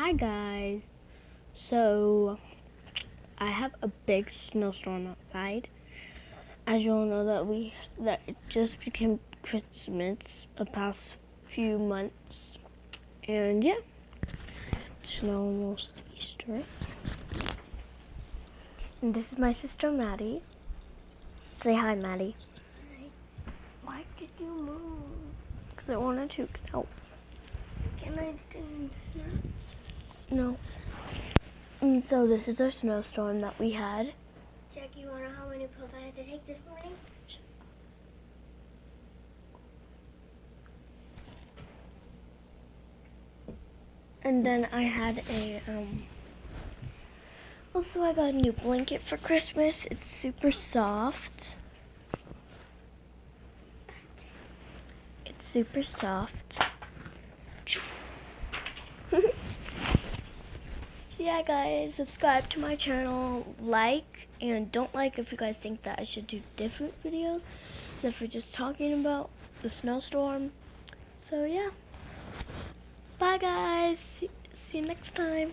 Hi guys. So I have a big snowstorm outside. As you all know that it just became Christmas the past few months. And yeah, it's now almost Easter. And this is my sister Maddie. Say hi, Maddie. Hi. Why did you move? Because I wanted to get out. Can I stand here? No. And so this is our snowstorm that we had. Jackie, you wanna know how many pills I had to take this morning? And then I had also I got a new blanket for Christmas. It's super soft. It's super soft. Yeah guys, subscribe to my channel, like, and don't like if you guys think that I should do different videos than for just talking about the snowstorm. So yeah. Bye guys. See you next time.